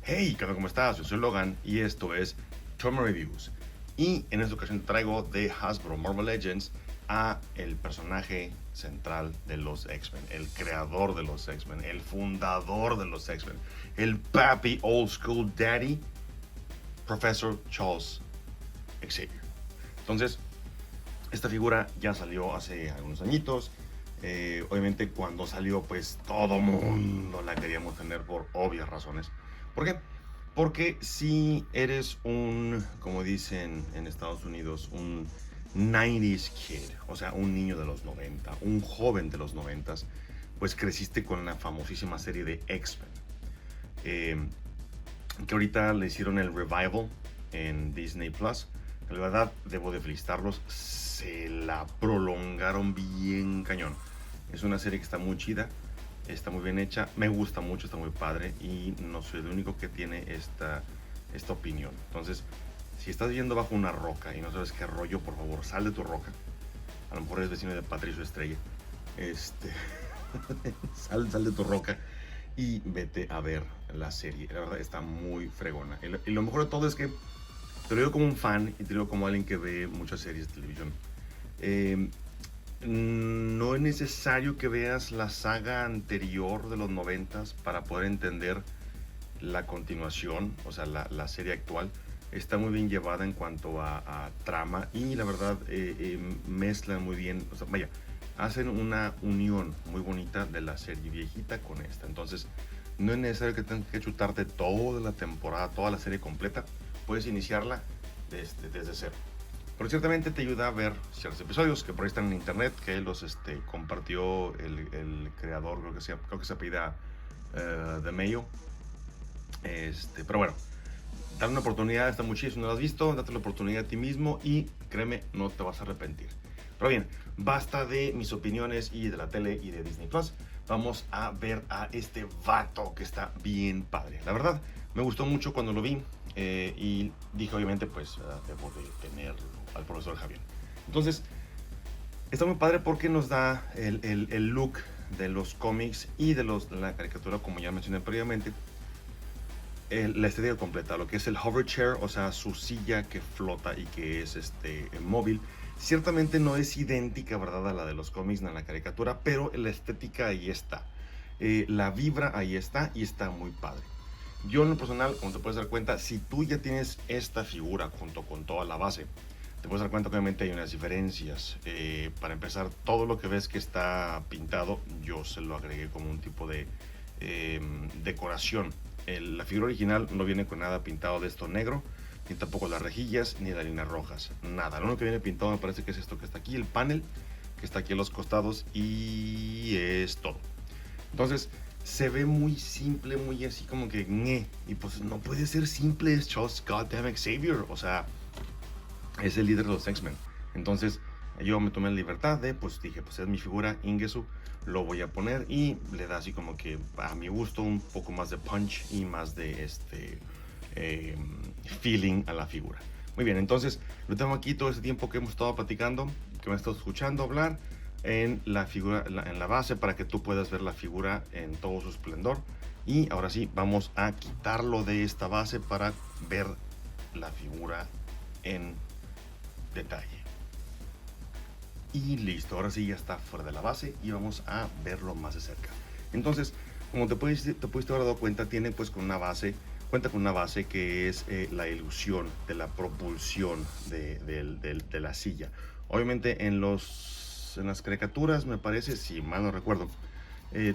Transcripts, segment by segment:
Hey, ¿qué onda? ¿Cómo estás? Yo soy Logan y esto es Trauma Reviews. Y en esta ocasión traigo de Hasbro Marvel Legends a el personaje central de los X-Men, el creador de los X-Men, el fundador de los X-Men, el papi old school daddy, Professor Charles Xavier. Entonces, esta figura ya salió hace algunos añitos. Obviamente cuando salió, pues todo mundo la queríamos tener por obvias razones. ¿Por qué? Porque si eres un, como dicen en Estados Unidos, un 90s kid, o sea, un niño de los 90, un joven de los 90, pues creciste con la famosísima serie de X-Men. Que ahorita le hicieron el revival en Disney Plus. La verdad, debo de felicitarlos, se la prolongaron bien cañón. Es una serie que está muy chida, está muy bien hecha, me gusta mucho, está muy padre y no soy el único que tiene esta opinión. Entonces, si estás viviendo bajo una roca y no sabes qué rollo, por favor, sal de tu roca. A lo mejor eres vecino de Patricio Estrella. Sal de tu roca y vete a ver la serie. La verdad está muy fregona. Y lo mejor de todo es que te lo digo como un fan y te lo digo como alguien que ve muchas series de televisión. No es necesario que veas la saga anterior de los 90 para poder entender la continuación, o sea, la serie actual. Está muy bien llevada en cuanto a trama y la verdad mezclan muy bien, o sea, vaya, hacen una unión muy bonita de la serie viejita con esta. Entonces, no es necesario que tengas que chutarte toda la temporada, toda la serie completa. Puedes iniciarla desde cero. Pero ciertamente te ayuda a ver ciertos episodios que por ahí están en internet, que los compartió el creador, creo que se apellida de Mayo. Pero bueno, dale una oportunidad, está muy chido. Si no lo has visto, date la oportunidad a ti mismo y créeme, no te vas a arrepentir. Pero bien, basta de mis opiniones y de la tele y de Disney Plus. Vamos a ver a este vato que está bien padre. La verdad, me gustó mucho cuando lo vi y dije, obviamente, pues debo de tenerlo al profesor Javier. Entonces, está muy padre porque nos da el look de los cómics y de la caricatura, como ya mencioné previamente. La estética completa, lo que es el hover chair, o sea, su silla que flota y que es móvil. Ciertamente no es idéntica, ¿verdad?, a la de los cómics ni a la caricatura, pero la estética ahí está. La vibra ahí está y está muy padre. Yo en lo personal, como te puedes dar cuenta, si tú ya tienes esta figura junto con toda la base, te puedes dar cuenta que obviamente hay unas diferencias. Para empezar, todo lo que ves que está pintado, yo se lo agregué como un tipo de decoración. La figura original no viene con nada pintado de esto negro, ni tampoco las rejillas, ni las líneas rojas, nada. Lo único que viene pintado me parece que es esto que está aquí, el panel, que está aquí a los costados, y es todo. Entonces, se ve muy simple, muy así como que ñe. Y pues no puede ser simple, es Charles Goddamn Xavier. O sea, es el líder de los X-Men. Entonces, yo me tomé la libertad de, pues dije, pues es mi figura, Ingesu, lo voy a poner y le da así como que a mi gusto un poco más de punch y más de feeling a la figura. Muy bien, entonces lo tengo aquí todo este tiempo que hemos estado platicando, que me he estado escuchando hablar en la figura, en la base, para que tú puedas ver la figura en todo su esplendor. Y ahora sí, vamos a quitarlo de esta base para ver la figura en detalle. Y listo, ahora sí ya está fuera de la base y vamos a verlo más de cerca. Entonces, como te pudiste haber dado cuenta, tiene pues cuenta con una base que es la ilusión de la propulsión de la silla. Obviamente en las caricaturas, me parece, si mal no recuerdo,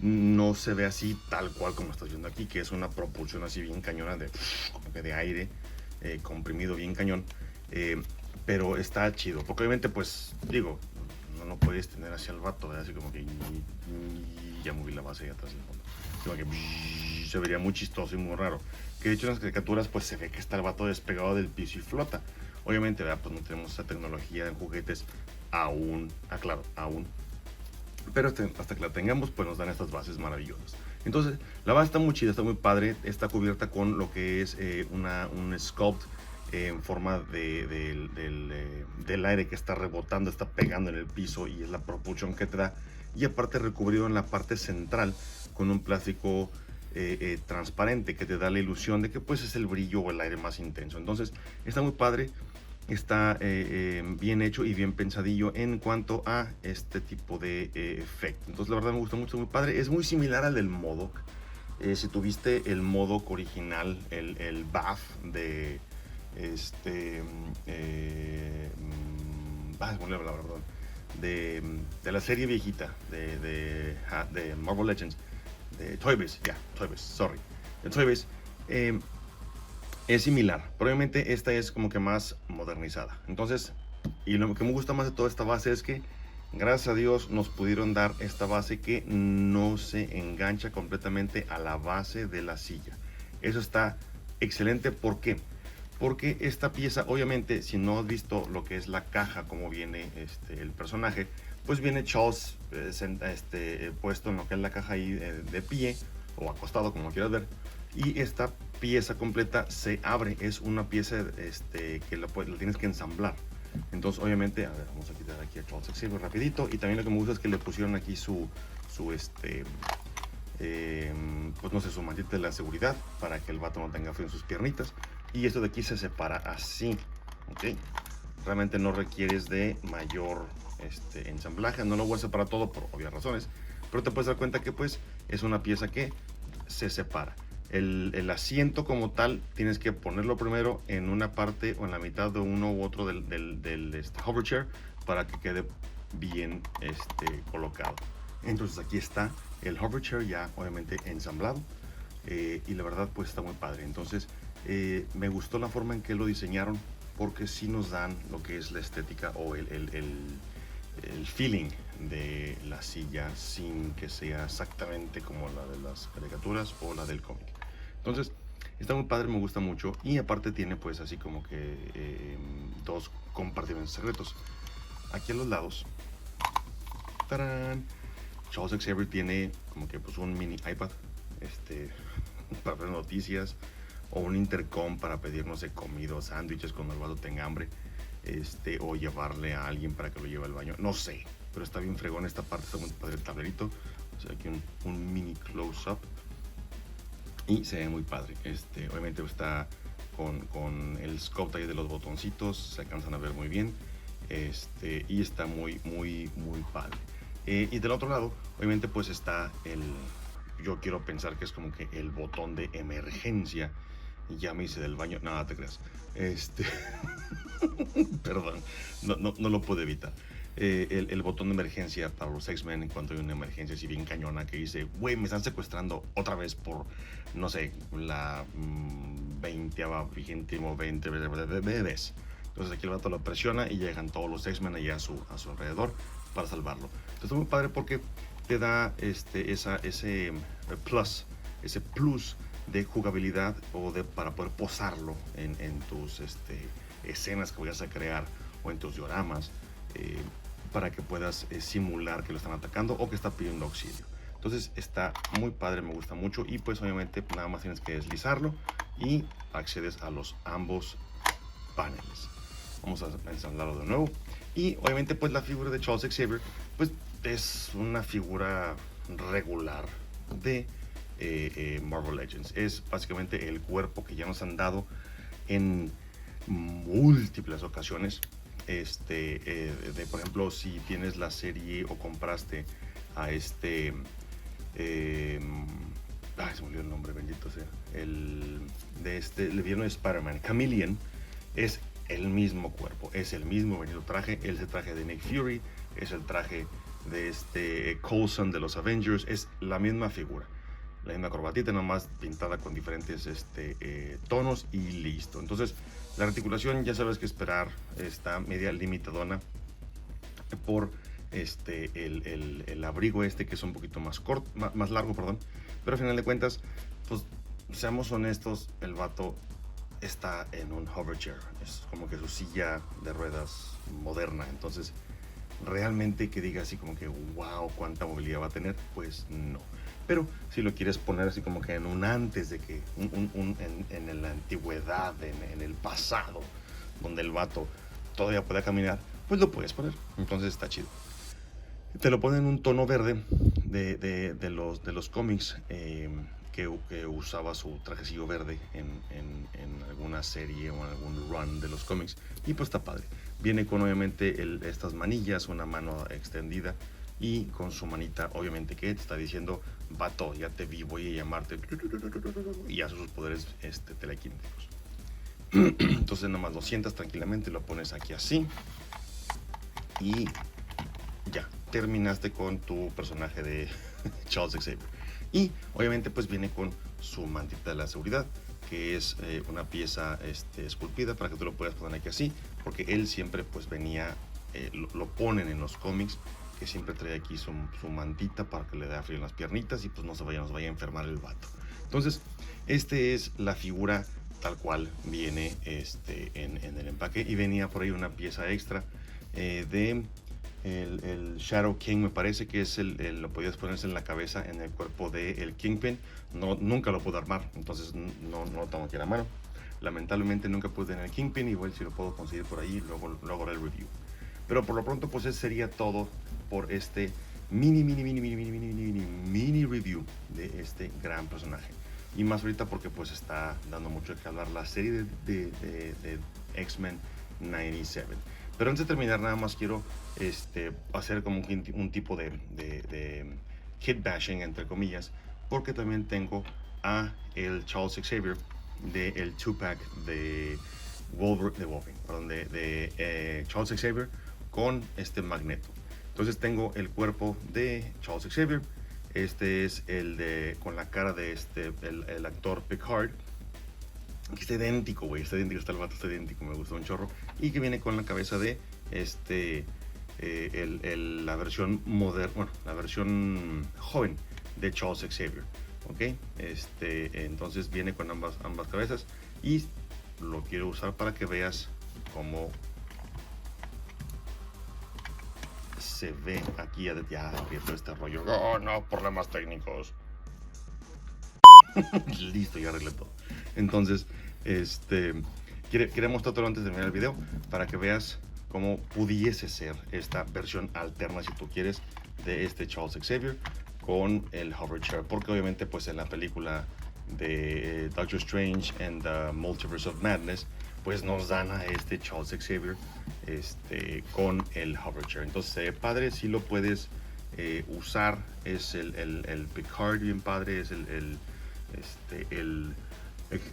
no se ve así tal cual como estás viendo aquí, que es una propulsión así bien cañona de aire comprimido bien cañón. Pero está chido, porque obviamente pues digo, no puedes tener así al vato, ¿verdad? Así como que ya moví la base ahí atrás del fondo, como que se vería muy chistoso y muy raro. Que de hecho en las caricaturas pues se ve que está el vato despegado del piso y flota. Obviamente, ¿verdad? Pues no tenemos esa tecnología en juguetes aún, aclaro, aún. Pero hasta que la tengamos, pues nos dan estas bases maravillosas. Entonces, la base está muy chida, está muy padre. Está cubierta con lo que es un sculpt en forma del aire que está rebotando, está pegando en el piso y es la propulsión que te da. Y aparte recubrido en la parte central con un plástico transparente, que te da la ilusión de que pues es el brillo o el aire más intenso. Entonces está muy padre, está bien hecho y bien pensadillo en cuanto a este tipo de efecto. Entonces la verdad me gusta mucho, muy padre. Es muy similar al del MODOK. Si tuviste el MODOK original, el BAF de bueno, la verdad, de la serie viejita de Marvel Legends, de Toy Biz, Toy Biz, sorry, de Toy Biz, es similar, pero obviamente esta es como que más modernizada. Entonces, y lo que me gusta más de toda esta base es que gracias a Dios nos pudieron dar esta base que no se engancha completamente a la base de la silla. Eso está excelente. ¿Por qué? Porque esta pieza, obviamente, si no has visto lo que es la caja, como viene el personaje, pues viene Charles puesto en lo que es la caja ahí de pie o acostado, como quieras ver. Y esta pieza completa se abre. Es una pieza que la tienes que ensamblar. Entonces, obviamente, a ver, vamos a quitar aquí a Charles Xavier rapidito. Y también lo que me gusta es que le pusieron aquí pues no sé, su mantita de la seguridad para que el vato no tenga frío en sus piernitas. Y esto de aquí se separa así, ¿ok? Realmente no requieres de mayor ensamblaje. No lo voy a separar todo por obvias razones, pero te puedes dar cuenta que pues es una pieza que se separa. El asiento como tal tienes que ponerlo primero en una parte o en la mitad de uno u otro del hover chair para que quede bien colocado. Entonces aquí está el hover chair ya obviamente ensamblado, y la verdad pues está muy padre. Entonces me gustó la forma en que lo diseñaron, porque sí nos dan lo que es la estética o el feeling de la silla sin que sea exactamente como la de las caricaturas o la del cómic. Entonces está muy padre, me gusta mucho, y aparte tiene pues así como que dos compartimentos secretos. Aquí a los lados, ¡tarán!, Charles Xavier tiene como que pues un mini iPad para ver noticias, o un intercom para pedir, no sé, comida o sándwiches cuando el vato tenga hambre, o llevarle a alguien para que lo lleve al baño, no sé, pero está bien fregón esta parte, está muy padre el tablerito. O sea, aquí un mini close-up y se ve muy padre. Obviamente está con el scope ahí de los botoncitos, se alcanzan a ver muy bien, y está muy padre. Y del otro lado, obviamente pues está yo quiero pensar que es como que el botón de emergencia. Ya me hice del baño, nada, te creas. Perdón, no lo pude evitar. El botón de emergencia para los X-Men en cuanto hay una emergencia así bien cañona que dice, güey, me están secuestrando otra vez por, no sé, la 20 vez. Entonces aquí el vato lo presiona y llegan todos los X-Men allá a su alrededor para salvarlo. Entonces es muy padre porque te da ese plus de jugabilidad para poder posarlo en tus escenas que vayas a crear o en tus dioramas, para que puedas simular que lo están atacando o que está pidiendo auxilio. Entonces está muy padre, me gusta mucho, y pues obviamente nada más tienes que deslizarlo y accedes a los ambos paneles. Vamos a ensamblarlo de nuevo. Y obviamente pues la figura de Charles Xavier pues es una figura regular de Marvel Legends. Es básicamente el cuerpo que ya nos han dado en múltiples ocasiones. Por ejemplo, si tienes la serie o compraste a se me olvidó el nombre, bendito sea, el villano de Spider-Man, Chameleon, es el mismo cuerpo, es el mismo bendito traje, es el traje de Nick Fury, es el traje de Coulson de los Avengers, es la misma figura, la misma corbatita, nomás pintada con diferentes tonos y listo. Entonces la articulación ya sabes que esperar, está media limitadona por el abrigo que es un poquito más corto, más largo, perdón, pero al final de cuentas, pues seamos honestos, el vato está en un hover chair, es como que su silla de ruedas moderna. Entonces realmente que diga así como que wow, cuánta movilidad va a tener, pues no. Pero si lo quieres poner así como que en un antes de que en la antigüedad, en el pasado, donde el vato todavía pueda caminar, pues lo puedes poner. Entonces está chido. Te lo ponen en un tono verde de los cómics, que usaba su trajecillo verde en alguna serie o en algún run de los cómics. Y pues está padre. Viene con obviamente estas manillas, una mano extendida y con su manita, obviamente, que te está diciendo: vato, ya te vi, voy a llamarte, y hace sus poderes telequinéticos. Entonces nada más lo sientas tranquilamente, lo pones aquí así y ya terminaste con tu personaje de Charles Xavier. Y obviamente pues viene con su mantita de la seguridad, que es una pieza esculpida para que tú lo puedas poner aquí así, porque él siempre pues venía, lo ponen en los cómics, que siempre trae aquí su mantita para que le dé frío en las piernitas y pues no se vaya a enfermar el vato. Entonces, es la figura tal cual viene en el empaque, y venía por ahí una pieza extra de el Shadow King, me parece que es lo podías ponerse en la cabeza, en el cuerpo del Kingpin. Nunca lo pude armar, entonces no lo tengo aquí a la mano. Lamentablemente nunca pude tener el Kingpin, igual si lo puedo conseguir por ahí, luego haré el review. Pero por lo pronto pues ese sería todo por este mini review de este gran personaje. Y más ahorita porque pues está dando mucho que hablar la serie de X-Men 97. Pero antes de terminar, nada más quiero hacer como un tipo de kid bashing, entre comillas, porque también tengo a el Charles Xavier del 2-pack de Wolverine, de Charles Xavier con Magneto. Entonces tengo el cuerpo de Charles Xavier. Este es el con la cara de el actor Picard, que está idéntico, güey, está idéntico, el vato está idéntico, me gustó un chorro. Y que viene con la cabeza de la versión moderna, bueno, la versión joven de Charles Xavier, ¿ok? Entonces viene con ambas cabezas, y lo quiero usar para que veas cómo se ve aquí. Ya abierto este rollo. Oh, no, problemas técnicos. Listo, ya arreglé todo. Entonces, quería mostrártelo antes de terminar el video para que veas cómo pudiese ser esta versión alterna, si tú quieres, de Charles Xavier con el hover chair, porque obviamente pues en la película de Doctor Strange and the Multiverse of Madness pues nos dan a Charles Xavier con el hover chair. Entonces padre, si lo puedes usar. Es el Picard bien padre, es el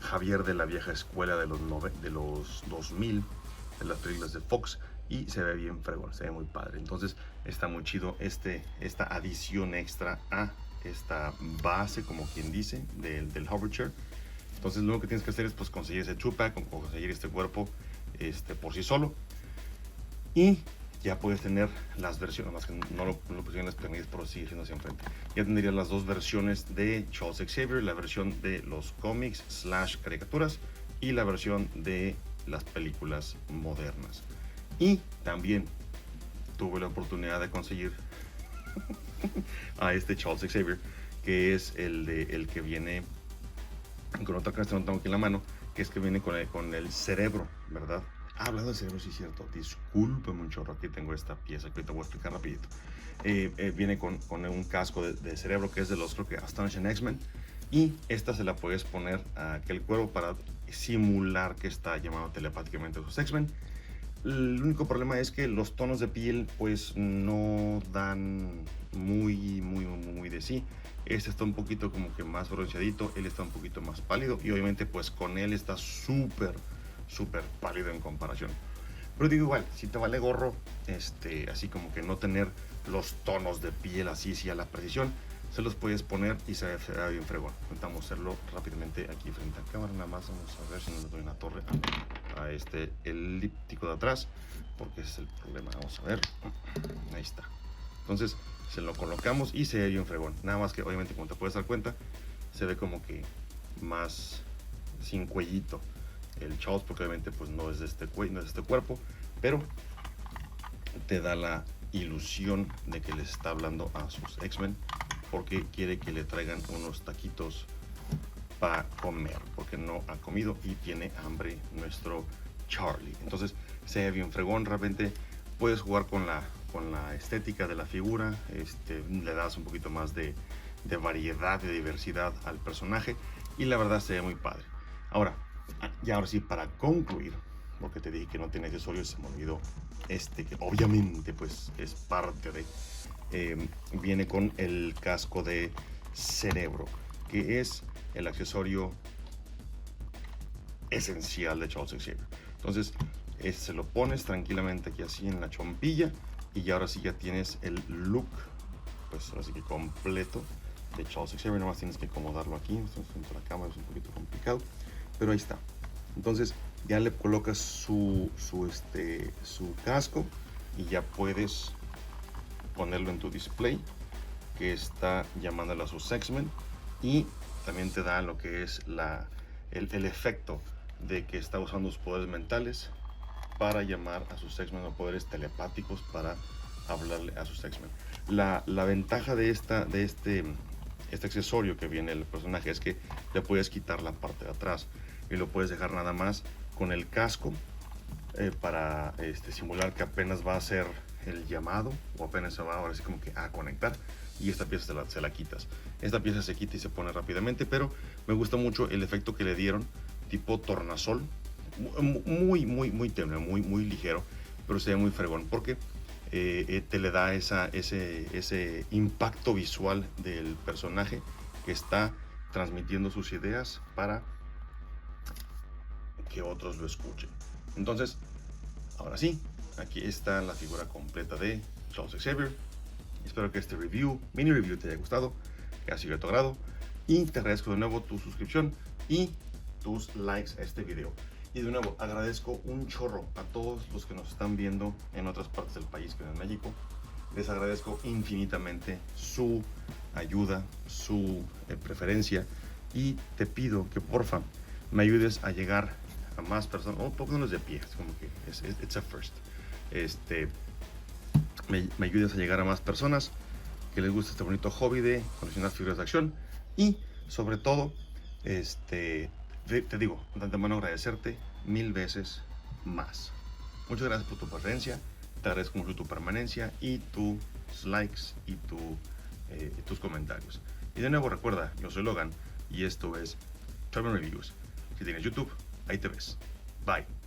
Javier de la vieja escuela de los 2000, de las películas de Fox, y se ve bien fregón, se ve muy padre. Entonces está muy chido esta adición extra a esta base, como quien dice, del hover chair. Entonces lo único que tienes que hacer es pues conseguir ese 2-pack, o conseguir este cuerpo por sí solo, y ya puedes tener las versiones, más que no lo pusieron en las planillas, pero sigue siendo hacia enfrente. Ya tendrías las dos versiones de Charles Xavier, la versión de los cómics / caricaturas y la versión de las películas modernas. Y también tuve la oportunidad de conseguir a Charles Xavier, que es el que viene con otra cara que no tengo aquí en la mano, que es que viene con el cerebro, ¿verdad? Hablando del cerebro, sí es cierto, discúlpeme un chorro, aquí tengo esta pieza que te voy a explicar rapidito. Viene con un casco de cerebro, que es de los, creo que, Astonishing X-Men, y esta se la puedes poner a aquel cuerpo para simular que está llamando telepáticamente a los X-Men. El único problema es que los tonos de piel pues no dan muy de sí. Este está un poquito como que más bronceadito, él está un poquito más pálido, y obviamente pues con él está súper pálido en comparación. Pero digo, igual, si te vale gorro, así como que no tener los tonos de piel así a la precisión, se los puedes poner y se verá bien fregón. Intentamos hacerlo rápidamente aquí frente a cámara, nada más. Vamos a ver si nos doy una torre a elíptico de atrás, porque ese es el problema. Vamos a ver, ahí está. Entonces se lo colocamos y se ve bien fregón. Nada más que obviamente, como te puedes dar cuenta, se ve como que más sin cuellito el Charles, porque obviamente pues no es de este cuello, no es de este cuerpo, pero te da la ilusión de que les está hablando a sus X-Men, porque quiere que le traigan unos taquitos para comer, porque no ha comido y tiene hambre nuestro Charlie. Entonces se ve bien fregón. Realmente puedes jugar con la estética de la figura, le das un poquito más de de variedad, de diversidad al personaje, y la verdad se ve muy padre. Ahora sí, para concluir, porque te dije que no tiene accesorios, se me olvidó que obviamente pues es parte de, viene con el casco de cerebro, que es el accesorio esencial de Charles Xavier. Entonces se lo pones tranquilamente aquí así en la chompilla, y ahora sí ya tienes el look, pues así que completo de Charles Xavier. Nada más tienes que acomodarlo aquí, frente a la cámara es un poquito complicado, pero ahí está. Entonces ya le colocas su casco y ya puedes ponerlo en tu display, que está llamándolo a sus X-Men, y también te da lo que es el efecto de que está usando sus poderes mentales para llamar a sus X-Men, o poderes telepáticos para hablarle a sus X-Men. La ventaja de este accesorio que viene el personaje es que le puedes quitar la parte de atrás y lo puedes dejar nada más con el casco, para simular que apenas va a hacer el llamado, o apenas se va ahora sí como que a conectar, y esta pieza se la quitas. Esta pieza se quita y se pone rápidamente, pero me gusta mucho el efecto que le dieron, tipo tornasol, muy tenue, muy ligero, pero se ve muy fregón, porque te le da ese impacto visual del personaje que está transmitiendo sus ideas para que otros lo escuchen. Entonces, ahora sí, aquí está la figura completa de Charles Xavier. Espero que este mini review te haya gustado, que haya sido de tu agrado, y te agradezco de nuevo tu suscripción y tus likes a este video. Y de nuevo, agradezco un chorro a todos los que nos están viendo en otras partes del país que en México. Les agradezco infinitamente su ayuda, su preferencia, y te pido que porfa me ayudes a llegar a más personas. Pónganlos de pie, es como que it's a first. Me ayudes a llegar a más personas que les guste este bonito hobby de coleccionar figuras de acción, y sobre todo, te digo de antemano agradecerte 1000 veces más. Muchas gracias por tu preferencia, te agradezco mucho tu permanencia y tus likes y tus comentarios. Y de nuevo recuerda, yo soy Logan y esto es Toy Reviews. Si tienes YouTube, ahí te ves. Bye.